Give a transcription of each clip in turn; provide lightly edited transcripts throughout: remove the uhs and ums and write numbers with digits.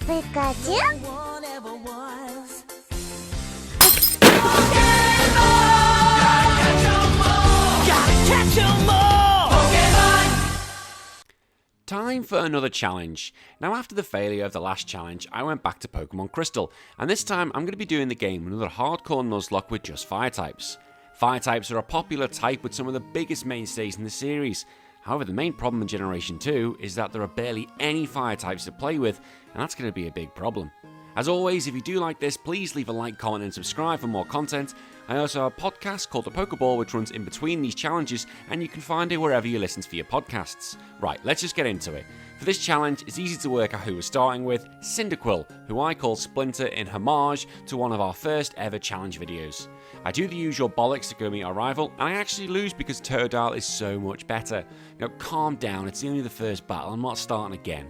Pikachu? Time for another challenge. Now, after the failure of the last challenge, I went back to Pokemon Crystal, and this time I'm going to be doing the game with another Hardcore Nuzlocke with just fire types. Fire types are a popular type with some of the biggest mainstays in the series. However, the main problem in Generation 2 is that there are barely any fire types to play with, and that's going to be a big problem. As always, if you do like this, please leave a like, comment and subscribe for more content. I also have a podcast called The Pokeball which runs in between these challenges, and you can find it wherever you listen to your podcasts. Right, let's just get into it. For this challenge, it's easy to work out who we're starting with: Cyndaquil, who I call Splinter in homage to one of our first ever challenge videos. I do the usual bollocks to go meet our rival, and I actually lose because Totodile is so much better. Now calm down, it's only the first battle, I'm not starting again.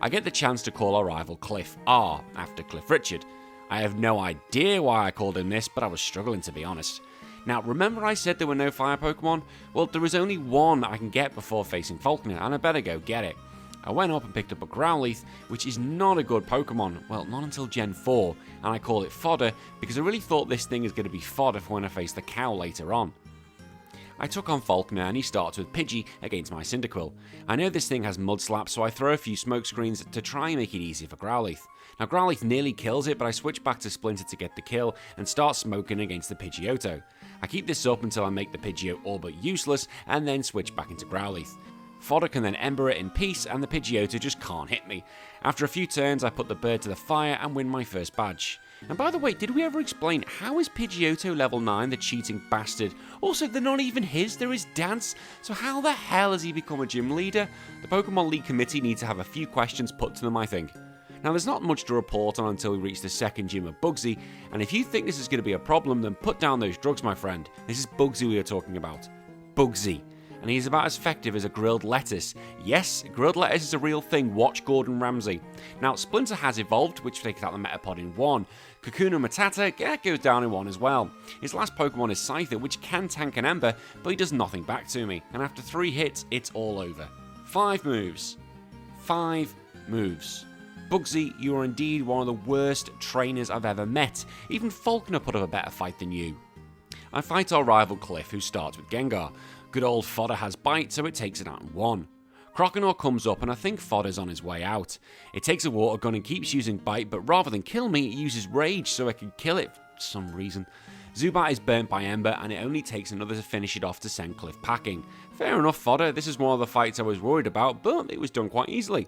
I get the chance to call our rival Cliff R, after Cliff Richard. I have no idea why I called him this, but I was struggling to be honest. Now, remember I said there were no fire Pokemon? Well, there was only one I can get before facing Falkner, and I better go get it. I went up and picked up a Growlithe, which is not a good Pokemon, well, not until Gen 4, and I call it Fodder because I really thought this thing is going to be fodder for when I face the cow later on. I took on Falkner and he starts with Pidgey against my Cyndaquil. I know this thing has Mud Slap, so I throw a few smoke screens to try and make it easy for Growlithe. Now Growlithe nearly kills it, but I switch back to Splinter to get the kill and start smoking against the Pidgeotto. I keep this up until I make the Pidgeot all but useless and then switch back into Growlithe. Fodder can then Ember it in peace and the Pidgeotto just can't hit me. After a few turns I put the bird to the fire and win my first badge. And by the way, did we ever explain how is Pidgeotto level 9, the cheating bastard? Also, they're not even his, they're his dance, so how the hell has he become a gym leader? The Pokemon League committee need to have a few questions put to them, I think. Now, there's not much to report on until we reach the second gym of Bugsy, and if you think this is going to be a problem, then put down those drugs, my friend. This is Bugsy we are talking about. Bugsy. And he's about as effective as a grilled lettuce. Yes, grilled lettuce is a real thing, watch Gordon Ramsay. Now, Splinter has evolved, which takes out the Metapod in 1. Kakuna Matata goes down in 1 as well. His last Pokemon is Scyther, which can tank an Ember, but he does nothing back to me. And after 3 hits, it's all over. 5 moves. 5 moves. Bugsy, you are indeed one of the worst trainers I've ever met. Even Falkner put up a better fight than you. I fight our rival Cliff, who starts with Gengar. Good old Fodder has Bite, so it takes it out in 1. Croconaw comes up and I think Fodder's on his way out. It takes a water gun and keeps using Bite, but rather than kill me, it uses Rage so I can kill it for some reason. Zubat is burnt by Ember and it only takes another to finish it off to send Cliff packing. Fair enough, Fodder, this is one of the fights I was worried about, but it was done quite easily.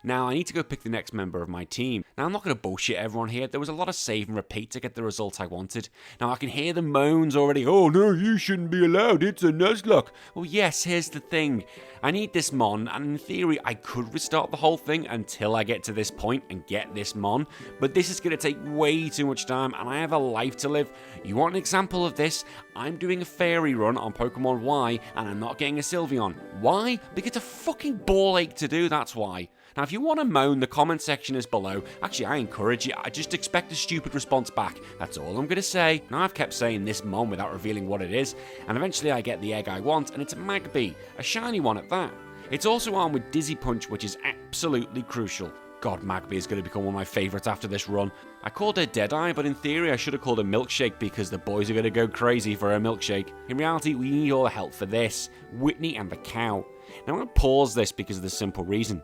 Now, I need to go pick the next member of my team. Now, I'm not going to bullshit everyone here. There was a lot of save and repeat to get the result I wanted. Now, I can hear the moans already. Oh, no, you shouldn't be allowed. It's a Nuzlocke. Well, yes, here's the thing. I need this Mon, and in theory, I could restart the whole thing until I get to this point and get this Mon. But this is going to take way too much time, and I have a life to live. You want an example of this? I'm doing a fairy run on Pokemon Y, and I'm not getting a Sylveon. Why? Because it's a fucking ball ache to do, that's why. Now, if you want to moan, the comment section is below. Actually, I encourage you. I just expect a stupid response back. That's all I'm going to say. Now, I've kept saying this Mon without revealing what it is, and eventually I get the egg I want, and it's a Magby. A shiny one at that. It's also armed with Dizzy Punch, which is absolutely crucial. God, Magby is going to become one of my favourites after this run. I called her Deadeye, but in theory I should have called her Milkshake because the boys are going to go crazy for her milkshake. In reality, we need all the help for this. Whitney and the cow. Now, I'm going to pause this because of the simple reason.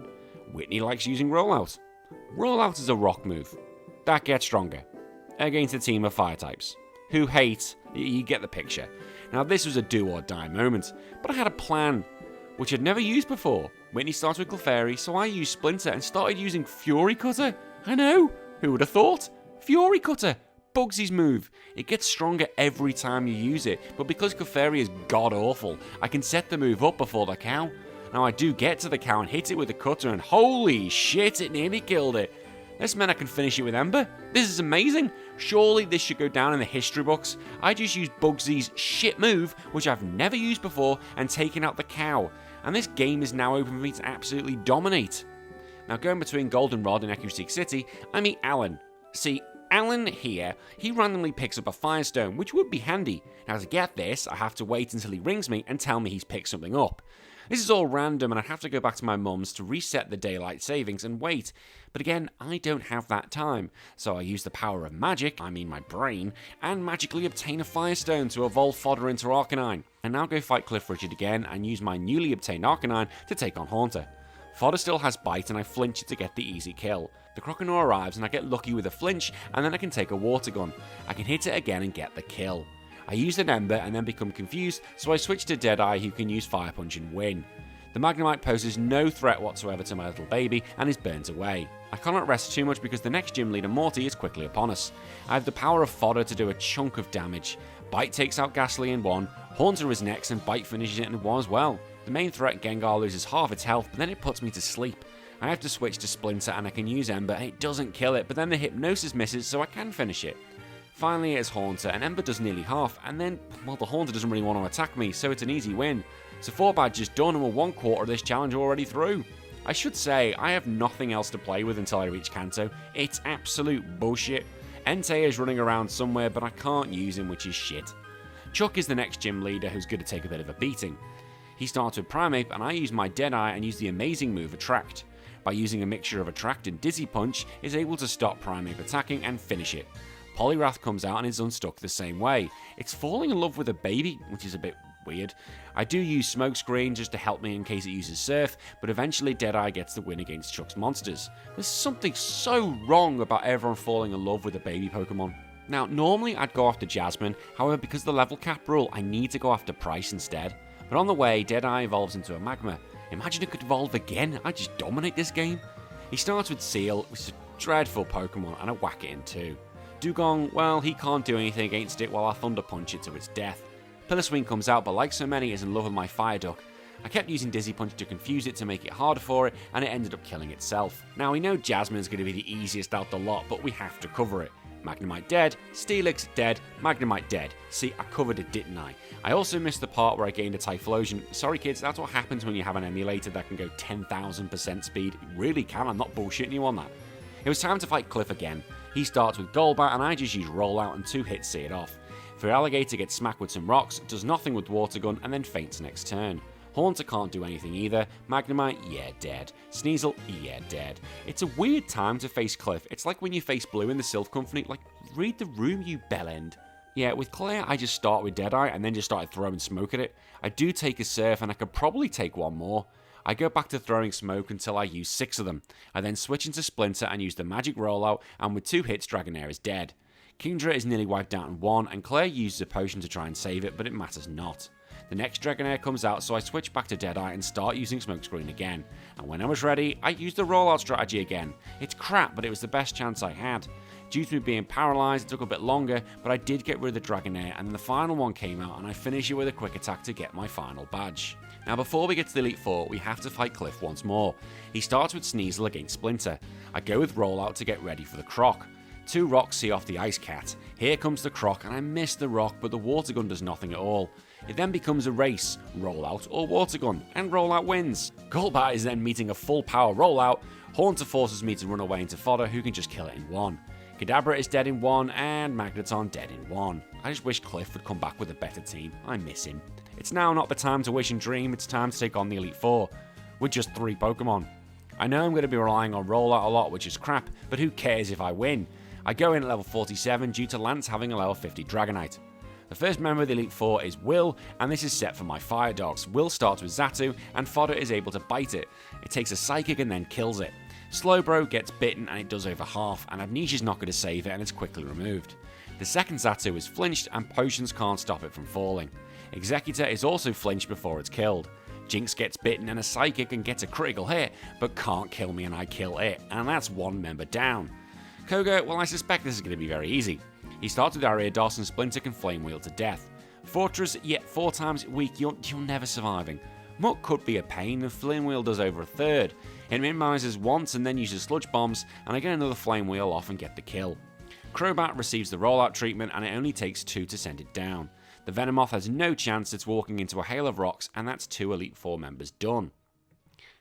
Whitney likes using Rollout. Rollout is a rock move. That gets stronger. Against a team of fire types. Who hate, you get the picture. Now this was a do or die moment, but I had a plan, which I'd never used before. Whitney starts with Clefairy, so I used Splinter and started using Fury Cutter. I know, who would have thought? Fury Cutter, Bugsy's move. It gets stronger every time you use it, but because Clefairy is god-awful, I can set the move up before the cow. Now I do get to the cow and hit it with the cutter and holy shit, it nearly killed it. This meant I can finish it with Ember. This is amazing. Surely this should go down in the history books. I just used Bugsy's shit move, which I've never used before, and taken out the cow. And this game is now open for me to absolutely dominate. Now going between Goldenrod and Echo City, I meet Alan. See, Alan here, he randomly picks up a Firestone, which would be handy. Now to get this, I have to wait until he rings me and tell me he's picked something up. This is all random and I'd have to go back to my mum's to reset the daylight savings and wait. But again, I don't have that time, so I use the power of magic, I mean my brain, and magically obtain a Firestone to evolve Fodder into Arcanine. I now go fight Cliff Richard again and use my newly obtained Arcanine to take on Haunter. Fodder still has Bite and I flinch it to get the easy kill. The Croconaw arrives and I get lucky with a flinch and then I can take a Water Gun. I can hit it again and get the kill. I use an Ember and then become confused, so I switch to Deadeye who can use Fire Punch and win. The Magnemite poses no threat whatsoever to my little baby and is burnt away. I cannot rest too much because the next gym leader, Morty, is quickly upon us. I have the power of Fodder to do a chunk of damage. Bite takes out Ghastly in one, Haunter is next and Bite finishes it in one as well. The main threat, Gengar, loses half its health, but then it puts me to sleep. I have to switch to Splinter and I can use Ember and it doesn't kill it, but then the Hypnosis misses so I can finish it. Finally it's Haunter and Ember does nearly half and then, well, the Haunter doesn't really want to attack me, so it's an easy win. So 4 badges done and we're 1/4 of this challenge already through. I should say, I have nothing else to play with until I reach Kanto. It's absolute bullshit. Entei is running around somewhere but I can't use him, which is shit. Chuck is the next gym leader who's going to take a bit of a beating. He starts with Primeape and I use my Deadeye and use the amazing move Attract. By using a mixture of Attract and Dizzy Punch, is able to stop Primeape attacking and finish it. Poliwrath comes out and is unstuck the same way. It's falling in love with a baby, which is a bit weird. I do use Smokescreen just to help me in case it uses Surf, but eventually Deadeye gets the win against Chuck's monsters. There's something so wrong about everyone falling in love with a baby Pokemon. Now, normally I'd go after Jasmine, however because of the level cap rule, I need to go after Price instead. But on the way, Deadeye evolves into a Magma. Imagine it could evolve again, I'd just dominate this game. He starts with Seal, which is a dreadful Pokemon, and I whack it in too. Dugong, well, he can't do anything against it while I Thunder Punch it to its death. Piloswing comes out, but like so many, is in love with my Fire Duck. I kept using Dizzy Punch to confuse it to make it harder for it, and it ended up killing itself. Now we know Jasmine's going to be the easiest out the lot, but we have to cover it. Magnemite dead, Steelix dead, Magnemite dead. See, I covered it, didn't I? I also missed the part where I gained a Typhlosion. Sorry kids, that's what happens when you have an emulator that can go 10,000% speed. It really can, I'm not bullshitting you on that. It was time to fight Cliff again. He starts with Golbat and I just use Rollout and 2 hits see it off. Feraligatr gets smacked with some rocks, does nothing with Water Gun and then faints next turn. Haunter can't do anything either. Magnemite, yeah, dead. Sneasel, yeah, dead. It's a weird time to face Cliff. It's like when you face Blue in the Sylph Company. Like, read the room, you bellend. Yeah, with Claire, I just start with Deadeye and then just started throwing smoke at it. I do take a Surf and I could probably take one more. I go back to throwing smoke until I use 6 of them. I then switch into Splinter and use the magic rollout, and with 2 hits, Dragonair is dead. Kingdra is nearly wiped out in 1, and Claire uses a potion to try and save it, but it matters not. The next Dragonair comes out, so I switch back to Deadeye and start using Smokescreen again. And when I was ready, I used the rollout strategy again. It's crap, but it was the best chance I had. Due to me being paralysed, it took a bit longer, but I did get rid of the Dragonair, and then the final one came out, and I finish it with a quick attack to get my final badge. Now before we get to the Elite Four, we have to fight Cliff once more. He starts with Sneasel against Splinter. I go with Rollout to get ready for the Croc. 2 rocks see off the Ice Cat. Here comes the Croc, and I miss the rock, but the Water Gun does nothing at all. It then becomes a race, Rollout or Water Gun, and Rollout wins. Golbat is then meeting a full power Rollout. Haunter forces me to run away into Fodder, who can just kill it in 1. Kadabra is dead in 1, and Magneton dead in 1. I just wish Cliff would come back with a better team. I miss him. It's now not the time to wish and dream, it's time to take on the Elite Four, with just 3 Pokemon. I know I'm going to be relying on Rollout a lot, which is crap, but who cares if I win? I go in at level 47 due to Lance having a level 50 Dragonite. The first member of the Elite Four is Will, and this is set for my Fire Dogs. Will starts with Xatu, and Fodder is able to bite it. It takes a Psychic and then kills it. Slowbro gets bitten and it does over half, and Amnesia's not going to save it and it's quickly removed. The second Xatu is flinched and potions can't stop it from falling. Executor is also flinched before it's killed. Jinx gets bitten and a Psychic and gets a critical hit, but can't kill me and I kill it, and that's 1 member down. Koga, well I suspect this is going to be very easy. He starts with Ariados and Splinter can Flame Wheel to death. Fortress, yet 4 times a week, you're never surviving. Muck could be a pain, the Flame Wheel does over a third. It minimises once and then uses Sludge Bombs, and I get another Flame Wheel off and get the kill. Crobat receives the rollout treatment and it only takes 2 to send it down. The Venomoth has no chance, it's walking into a hail of rocks, and that's 2 Elite Four members done.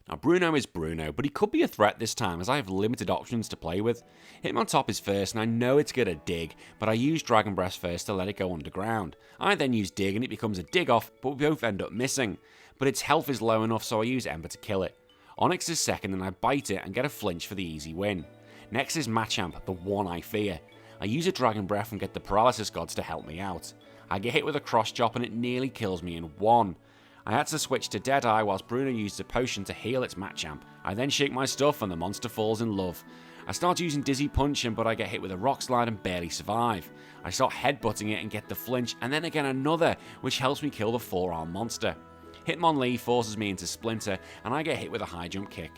Now Bruno is Bruno, but he could be a threat this time as I have limited options to play with. Hitmontop is first and I know it's going to dig, but I use Dragon Breath first to let it go underground. I then use Dig and it becomes a dig off, but we both end up missing. but its health is low enough so I use Ember to kill it. Onyx is second and I bite it and get a flinch for the easy win. Next is Machamp, the one I fear. I use a Dragon Breath and get the Paralysis Gods to help me out. I get hit with a Cross Chop and it nearly kills me in one. I had to switch to Deadeye whilst Bruno used a potion to heal its Machamp. I then shake my stuff and the monster falls in love. I start using Dizzy Punch but I get hit with a Rock Slide and barely survive. I start headbutting it and get the flinch and then again another, which helps me kill the 4-arm monster. Hitmonlee forces me into Splinter and I get hit with a high jump kick.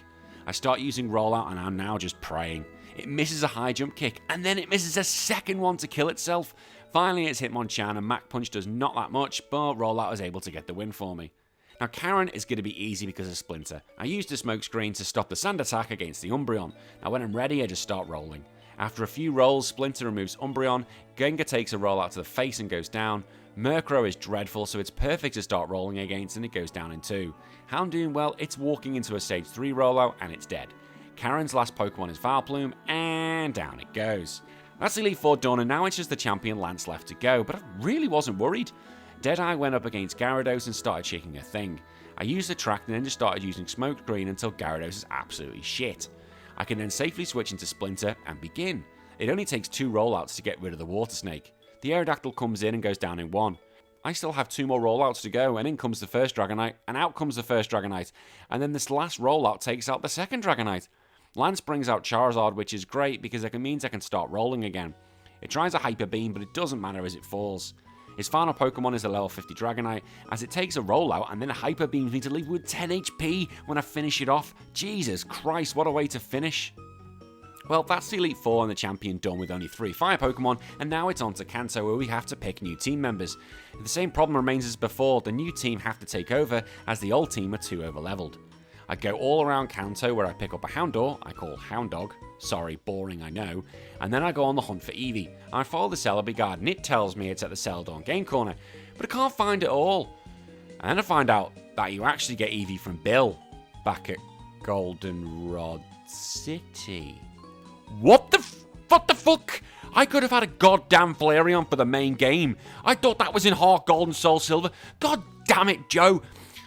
I start using Rollout and I'm now just praying. It misses a high jump kick and then it misses a second one to kill itself. Finally it's Hitmonchan and Mach Punch does not that much, but Rollout is able to get the win for me. Now Karen is going to be easy because of Splinter. I used a Smokescreen to stop the sand attack against the Umbreon. Now when I'm ready I just start rolling. After a few rolls, Splinter removes Umbreon, Gengar takes a rollout to the face and goes down. Murkrow is dreadful, so it's perfect to start rolling against and it goes down in 2. Houndoom, well, it's walking into a stage 3 rollout and it's dead. Karen's last Pokemon is Vileplume, and down it goes. That's Elite 4 done, and now it's just the champion Lance left to go, but I really wasn't worried. Deadeye went up against Gyarados and started shaking a thing. I used the track and then just started using Smokescreen until Gyarados is absolutely shit. I can then safely switch into Splinter and begin. It only takes 2 rollouts to get rid of the Water Snake. The Aerodactyl comes in and goes down in 1. I still have 2 more rollouts to go, and in comes the first Dragonite, and out comes the first Dragonite, and then this last rollout takes out the second Dragonite. Lance brings out Charizard, which is great because it means I can start rolling again. It tries a Hyper Beam, but it doesn't matter as it falls. His final Pokemon is a level 50 Dragonite, as it takes a rollout and then Hyper Beams me to leave with 10 HP when I finish it off. Jesus Christ, what a way to finish. Well, that's the Elite 4 and the champion done with only 3 fire Pokemon, and now it's on to Kanto where we have to pick new team members. The same problem remains as before, the new team have to take over as the old team are too overleveled. I go all around Kanto where I pick up a Houndour, I call Houndog, sorry, boring I know, and then I go on the hunt for Eevee. I follow the Celebi guard and it tells me it's at the Celadon Game Corner, but I can't find it all. And then I find out that you actually get Eevee from Bill, back at Goldenrod City. What the fuck? I could have had a goddamn Flareon for the main game. I thought that was in Heart Gold and Soul Silver. God damn it, Joe.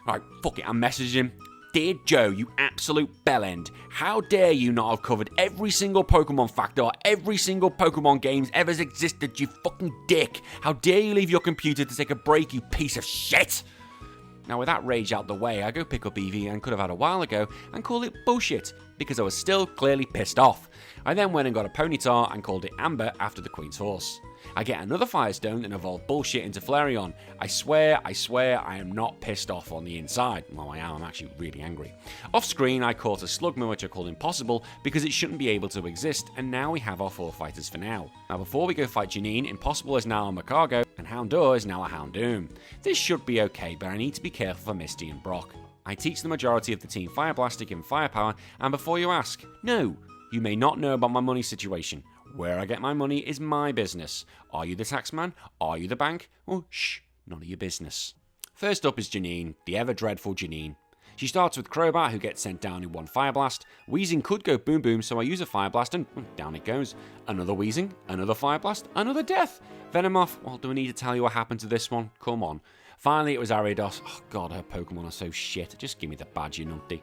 Alright, fuck it, I'm messaging him. Dear Joe, you absolute bellend. How dare you not have covered every single Pokemon factor or every single Pokemon games ever existed, you fucking dick. How dare you leave your computer to take a break, you piece of shit. Now with that rage out the way, I go pick up Eevee and could have had a while ago and call it bullshit, because I was still clearly pissed off. I then went and got a Ponyta and called it Amber after the Queen's horse. I get another Firestone and evolve bullshit into Flareon. I swear, I am not pissed off on the inside. Well, I am, I'm actually really angry. Off screen, I caught a Slugma which I called Impossible because it shouldn't be able to exist, and now we have our 4 fighters for now. Now before we go fight Janine, Impossible is now a Macargo, and Houndour is now a Houndoom. This should be okay, but I need to be careful for Misty and Brock. I teach the majority of the team Fire Blast to give him firepower, and before you ask, no, you may not know about my money situation. Where I get my money is my business. Are you the taxman? Are you the bank? Oh, shh, none of your business. First up is Janine, the ever-dreadful Janine. She starts with Crobat, who gets sent down in 1 Fire Blast. Weezing could go Boom Boom, so I use a Fire Blast and down it goes. Another Weezing, another Fire Blast, another death. Venomoth, well, do I need to tell you what happened to this one? Come on. Finally, it was Ariados. Oh god, her Pokemon are so shit. Just give me the badge, you numpty.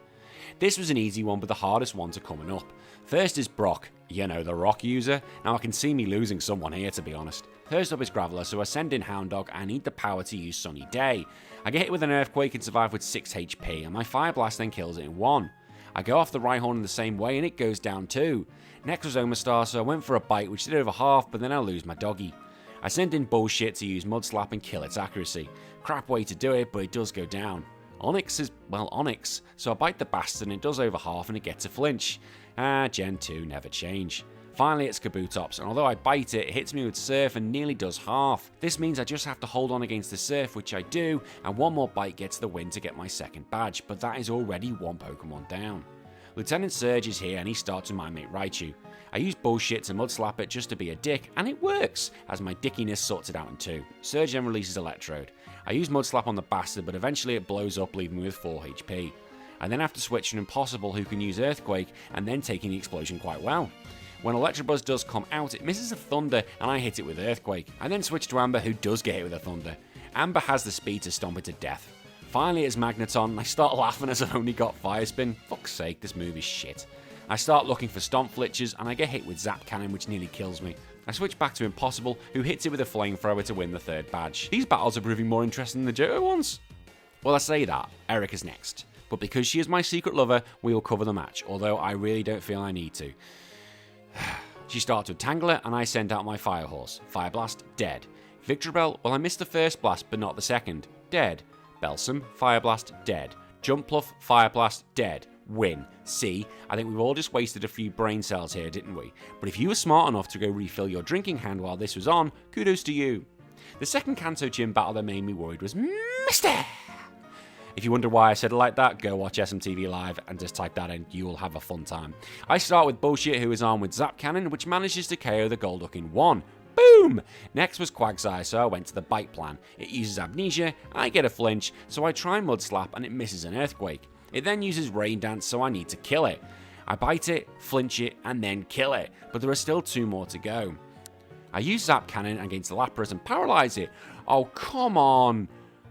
This was an easy one, but the hardest ones are coming up. First is Brock, you know, the rock user. Now I can see me losing someone here, to be honest. First up is Graveler, so I send in Houndog. I need the power to use Sunny Day. I get hit with an Earthquake and survive with 6 HP, and my Fire Blast then kills it in 1. I go off the Rhyhorn in the same way, and it goes down too. Next was Omastar, so I went for a bite, which did over half, but then I lose my doggy. I send in Bullshit to use Mud Slap and kill its accuracy. Crap way to do it, but it does go down. Onyx is, well, Onyx, so I bite the bastard and it does over half and it gets a flinch. Gen 2 never change. Finally it's Kabutops, and although I bite it, it hits me with Surf and nearly does half. This means I just have to hold on against the Surf, which I do, and one more bite gets the win to get my second badge, but that is already 1 Pokemon down. Lieutenant Surge is here and he starts with my mate Raichu. I use Bullshit to Mud Slap it just to be a dick, and it works, as my dickiness sorts it out in 2. Surge then releases Electrode. I use Mud Slap on the bastard, but eventually it blows up, leaving me with 4 HP. I then have to switch to Impossible, who can use Earthquake, and then taking the explosion quite well. When Electabuzz does come out, it misses a Thunder, and I hit it with Earthquake. I then switch to Amber, who does get hit with a Thunder. Amber has the speed to stomp it to death. Finally, it's Magneton, and I start laughing as I've only got Fire Spin. Fuck's sake, this move is shit. I start looking for Stomp Flitches, and I get hit with Zap Cannon, which nearly kills me. I switch back to Impossible, who hits it with a Flamethrower to win the third badge. These battles are proving more interesting than the Johto ones. Well, I say that, Erica's next. But because she is my secret lover, we will cover the match, although I really don't feel I need to. She starts with Tangler, and I send out my Fire Horse. Fire Blast, dead. Victreebel, well, I missed the first blast, but not the second. Dead. Belsum, Fire Blast, dead. Jumpluff, Fire Blast, dead. Win. See, I think we've all just wasted a few brain cells here, didn't we? But if you were smart enough to go refill your drinking hand while this was on, kudos to you. The second Kanto Gym battle that made me worried was Mister. If you wonder why I said it like that, go watch SMTV Live and just type that in. You will have a fun time. I start with Bullshit, who is armed with Zap Cannon, which manages to KO the Golduck in one. Boom! Next was Quagsire, so I went to the Bite plan. It uses Amnesia, I get a flinch, so I try Mud Slap and it misses an Earthquake. It then uses Rain Dance, so I need to kill it. I bite it, flinch it, and then kill it, but there are still 2 more to go. I use Zap Cannon against the Lapras and paralyze it. Oh, come on!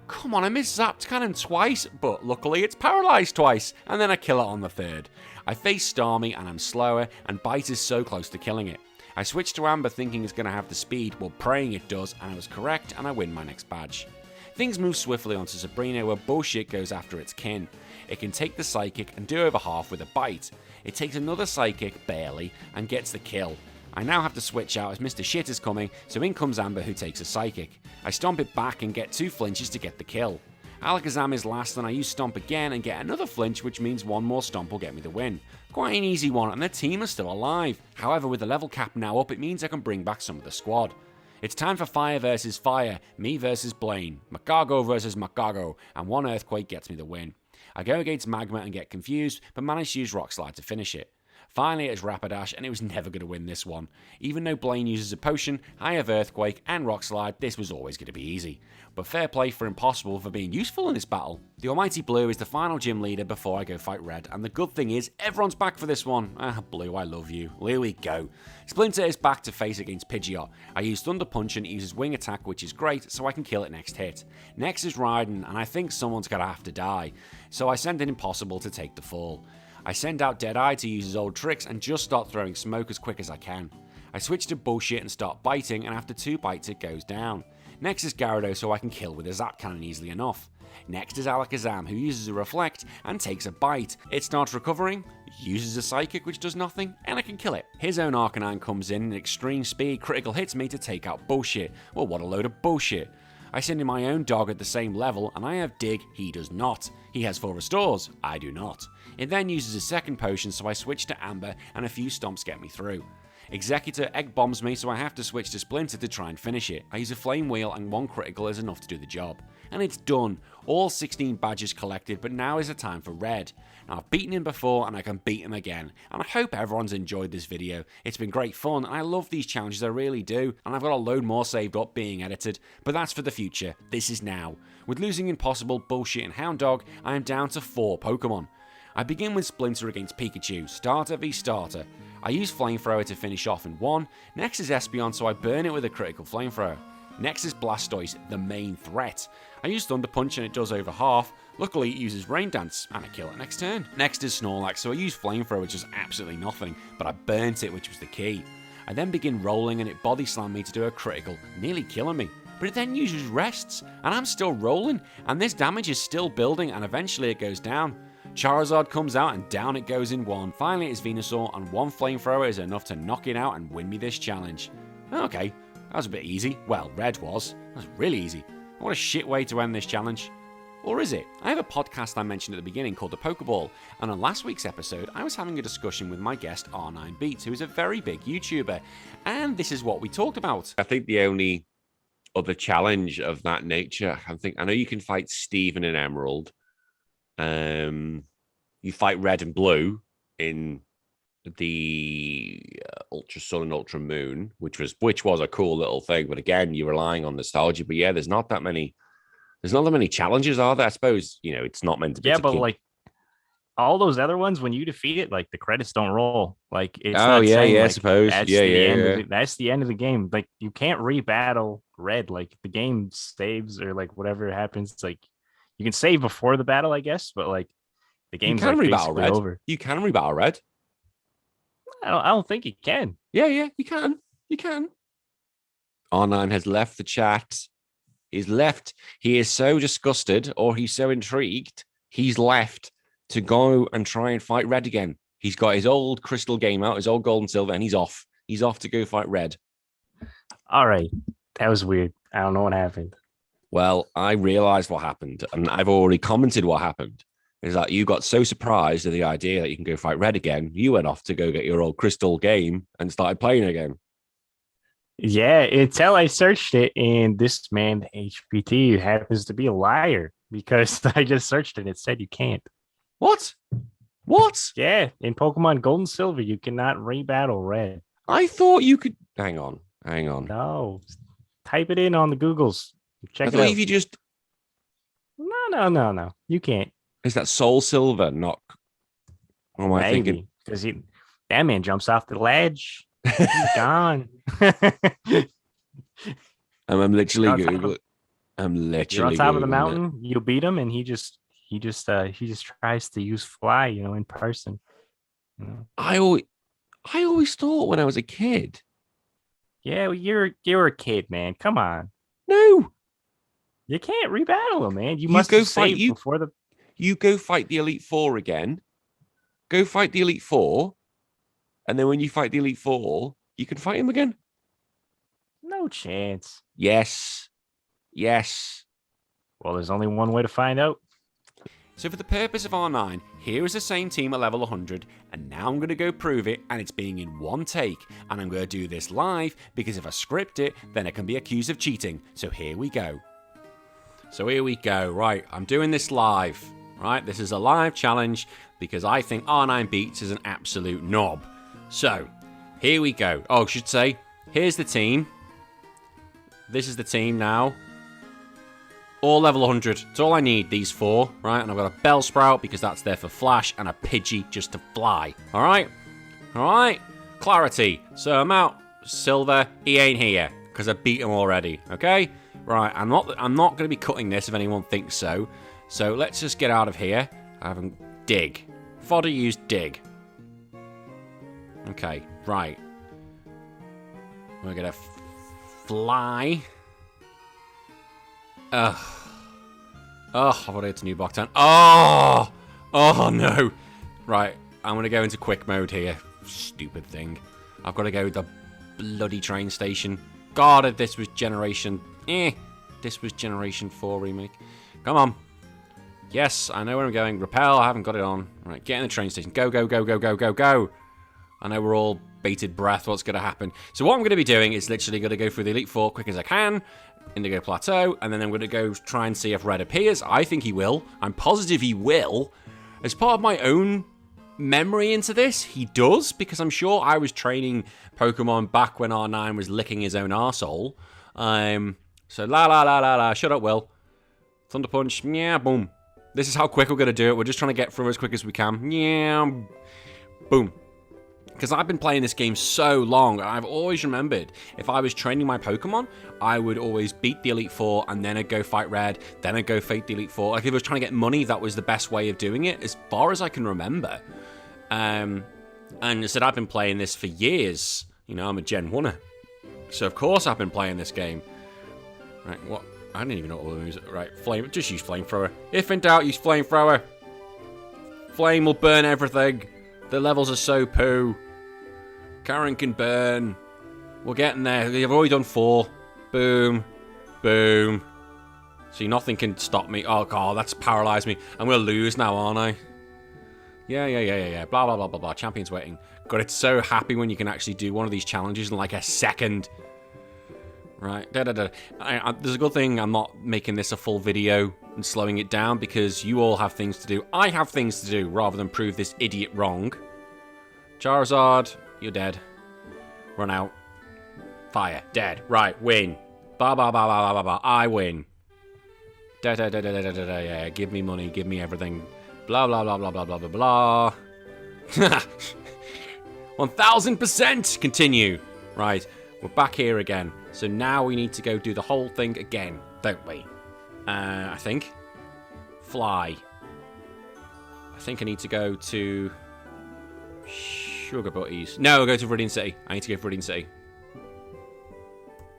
Come on, I missed Zap Cannon twice, but luckily it's paralyzed twice, and then I kill it on the third. I face Starmie and I'm slower, and Bite is so close to killing it. I switch to Amber thinking it's going to have the speed, well praying it does, and I was correct, and I win my next badge. Things move swiftly onto Sabrina, where Bullshit goes after its kin. It can take the Psychic and do over half with a Bite. It takes another Psychic, barely, and gets the kill. I now have to switch out as Mr. Shit is coming, so in comes Amber, who takes a Psychic. I stomp it back and get 2 flinches to get the kill. Alakazam is last, and I use Stomp again and get another flinch, which means 1 more Stomp will get me the win. Quite an easy one, and the team is still alive. However, with the level cap now up, it means I can bring back some of the squad. It's time for Fire versus Fire, me versus Blaine, Macago versus Macago, and 1 Earthquake gets me the win. I go against Magma and get confused, but manage to use Rock Slide to finish it. Finally, it's Rapidash, and it was never going to win this one. Even though Blaine uses a potion, I have Earthquake and Rock Slide, this was always going to be easy. But fair play for Impossible for being useful in this battle. The Almighty Blue is the final gym leader before I go fight Red, and the good thing is, everyone's back for this one. Blue, I love you. Here we go. Splinter is back to face against Pidgeot. I use Thunder Punch and it uses Wing Attack, which is great, so I can kill it next hit. Next is Raiden, and I think someone's going to have to die, so I send in Impossible to take the fall. I send out Deadeye to use his old tricks and just start throwing smoke as quick as I can. I switch to Bullshit and start biting, and after 2 bites it goes down. Next is Gyarados, so I can kill with a Zap Cannon easily enough. Next is Alakazam, who uses a Reflect and takes a bite. It starts recovering, uses a Psychic which does nothing, and I can kill it. His own Arcanine comes in and extreme speed critical hits me to take out Bullshit. Well, what a load of bullshit. I send in my own dog at the same level, and I have Dig, he does not. He has 4 restores, I do not. It then uses a second potion, so I switch to Amber, and a few stomps get me through. Executor egg bombs me, so I have to switch to Splinter to try and finish it. I use a Flame Wheel, and 1 critical is enough to do the job. And it's done. All 16 badges collected, but now is the time for Red. Now, I've beaten him before, and I can beat him again. And I hope everyone's enjoyed this video. It's been great fun, and I love these challenges, I really do. And I've got a load more saved up being edited, but that's for the future. This is now. With losing Impossible, Bullshit, and Hound Dog, I am down to 4 Pokemon. I begin with Splinter against Pikachu, starter v starter. I use Flamethrower to finish off in 1. Next is Espeon, so I burn it with a critical Flamethrower. Next is Blastoise, the main threat. I use Thunder Punch and it does over half. Luckily it uses Rain Dance, and I kill it next turn. Next is Snorlax, so I use Flamethrower, which does absolutely nothing, but I burnt it, which was the key. I then begin rolling and it Body Slam me to do a critical, nearly killing me. But it then uses Rests, and I'm still rolling, and this damage is still building, and eventually it goes down. Charizard comes out and down it goes in 1. Finally it's Venusaur, and 1 Flamethrower is enough to knock it out and win me this challenge. Okay, that was a bit easy. Well, Red was. That was really easy. What a shit way to end this challenge. Or is it? I have a podcast I mentioned at the beginning called The Pokeball, and on last week's episode I was having a discussion with my guest R9Beats, who is a very big YouTuber, and this is what we talked about. I think the only other challenge of that nature, I know you can fight Steven and Emerald. You fight Red and Blue in the Ultra Sun and Ultra Moon, which was a cool little thing. But again, you're relying on nostalgia. But yeah, there's not that many challenges, are there? I suppose it's not meant to be. Yeah, but like all those other ones, when you defeat it, like the credits don't roll. Like it's I suppose that's that's the end of the game. Like you can't rebattle Red. Like the game saves or like whatever happens. Like You can save before the battle, I guess, but like the game's can like rebattle basically red. over. You can rebattle red. I don't think you can. Yeah, you can. You can. R9 has left the chat. He's left. He is so disgusted, or he's so intrigued, he's left to go and try and fight red again. He's got his old crystal game out, his old gold and silver, and he's off. He's off to go fight red. All right. That was weird. I don't know what happened. Well, I realized what happened, and I've already commented what happened. Is that you got so surprised at the idea that you can go fight red again, you went off to go get your old crystal game and started playing again. Yeah, until I searched it, and this man, HPT, happens to be a liar because I just searched it and it said you can't. What? What? Yeah, in Pokemon Gold and Silver, you cannot rebattle red. I thought you could. Hang on. No, type it in on the Googles. Check I it thought out. if you just. No. You can't. Is that Soul Silver? Not. What am I thinking? Because that man jumps off the ledge. He's gone. I'm literally You're on Google. I'm literally. You're on top of the Googling mountain. You beat him, and he just tries to use fly, in person. I always thought when I was a kid. Yeah, well, you're a kid, man. Come on. No, You can't rebattle him, man. You You must go go fight- save you- before the. you go fight the Elite Four again. Go fight the Elite Four, and then when you fight the Elite Four, you can fight him again. No chance. Yes. Well, there's only one way to find out. So for the purpose of R9, here is the same team at level 100, and now I'm going to go prove it, and it's being in one take, and I'm going to do this live, because if I script it, then I can be accused of cheating. So here we go. Right, I'm doing this live, right? This is a live challenge, because I think R9 Beats is an absolute knob. So, here we go. Oh, I should say, here's the team. This is the team now. All level 100. It's all I need, these four, right? And I've got a Bellsprout because that's there for flash and a Pidgey just to fly. All right? Clarity. So I'm out. Silver, he ain't here because I beat him already, okay? Right, I'm not going to be cutting this if anyone thinks so. So let's just get out of here. I haven't dig. Fodder used dig. Okay, right. We're going to fly. I've got to go to New Blocktown. Oh no. Right, I'm going to go into quick mode here. Stupid thing. I've got to go to the bloody train station. God, if this was Generation... This was Generation 4 remake. Come on. Yes, I know where I'm going. Repel, I haven't got it on. Right, get in the train station. Go. I know we're all bated breath. What's going to happen? So what I'm going to be doing is literally going to go through the Elite Four quick as I can. Indigo Plateau, and then I'm going to go try and see if Red appears. I think he will. I'm positive he will. As part of my own memory into this, he does, because I'm sure I was training Pokemon back when R9 was licking his own arsehole. So la, shut up, Will. Thunder Punch, yeah, boom. This is how quick we're going to do it. We're just trying to get through as quick as we can. Yeah, boom. Because I've been playing this game so long, I've always remembered if I was training my Pokemon, I would always beat the Elite Four, and then I'd go fight Red, then I'd go fight the Elite Four. Like, if I was trying to get money, that was the best way of doing it, as far as I can remember. And I said, I've been playing this for years. I'm a Gen 1er. So, of course, I've been playing this game. Right, what? I didn't even know what was. Right, flame. Just use Flamethrower. If in doubt, use Flamethrower. Flame will burn everything. The levels are so poo. Karen can burn. We're getting there. I've already done 4. Boom. See, nothing can stop me. Oh, God, that's paralyzed me. I'm going to lose now, aren't I? Yeah. Blah, blah. Champion's waiting. God, it's so happy when you can actually do one of these challenges in like a second. Right. There's a good thing I'm not making this a full video and slowing it down, because you all have things to do. I have things to do rather than prove this idiot wrong. Charizard, you're dead. Run out. Fire. Dead. Right. Win. Ba. I win. Yeah. Give me money. Give me everything. Blah, blah. 1000%. Continue. Right. We're back here again. So now we need to go do the whole thing again, don't we? I think. Fly. I think I need to go to Sugar Butties. No, I'll go to Viridian City. I need to go to Viridian City.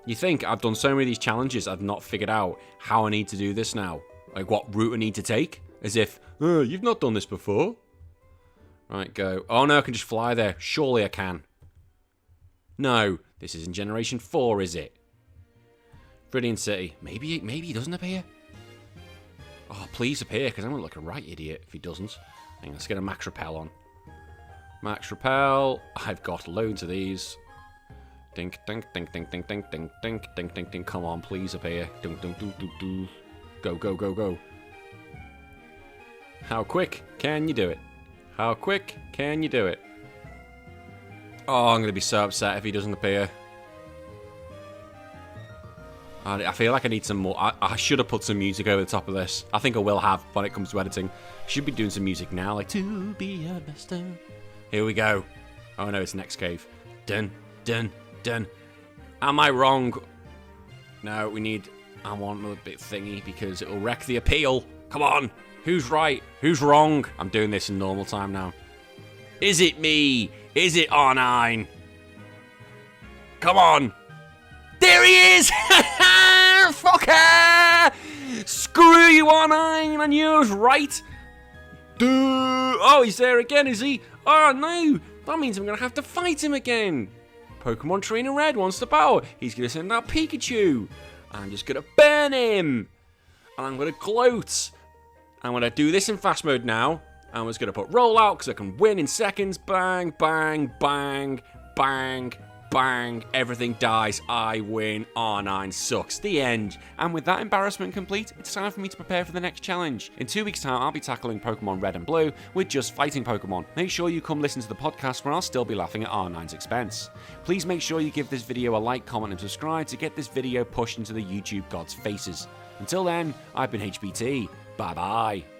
You think I've done so many of these challenges, I've not figured out how I need to do this now. Like what route I need to take. As if, oh, you've not done this before. Right, go. Oh no, I can just fly there. Surely I can. No, this isn't Generation 4, is it? Viridian City. Maybe he doesn't appear. Oh, please appear, because I'm going to look a right idiot if he doesn't. Hang on, let's get a Max Repel on. Max Repel. I've got loads of these. Dink, dink, dink, dink, dink, dink, dink, dink, dink, dink, dink. Come on, please appear. Dunk, dunk, dunk, dunk, dunk. Go, go, go, go. How quick can you do it? How quick can you do it? Oh, I'm going to be so upset if he doesn't appear. I feel like I need some more. I should have put some music over the top of this. I think I will have when it comes to editing. Should be doing some music now, like to be a master. Here we go. Oh no, it's next cave. Dun, dun, dun. Am I wrong? No, we need... I want another bit thingy because it will wreck the appeal. Come on. Who's right? Who's wrong? I'm doing this in normal time now. Is it me? Is it R9? Come on. There he is! Fucker! Screw you, R9! I knew I was right. Duh. Oh, he's there again, is he? Oh, no. That means I'm going to have to fight him again. Pokemon Trainer Red wants to battle. He's going to send out Pikachu. I'm just going to burn him. And I'm going to gloat. I'm going to do this in fast mode now. I'm just going to put roll out because I can win in seconds. Bang, bang, bang, bang, bang. Everything dies. I win. R9 sucks. The end. And with that embarrassment complete, it's time for me to prepare for the next challenge. In 2 weeks' time, I'll be tackling Pokemon Red and Blue with just fighting Pokemon. Make sure you come listen to the podcast where I'll still be laughing at R9's expense. Please make sure you give this video a like, comment, and subscribe to get this video pushed into the YouTube gods' faces. Until then, I've been HBT. Bye-bye.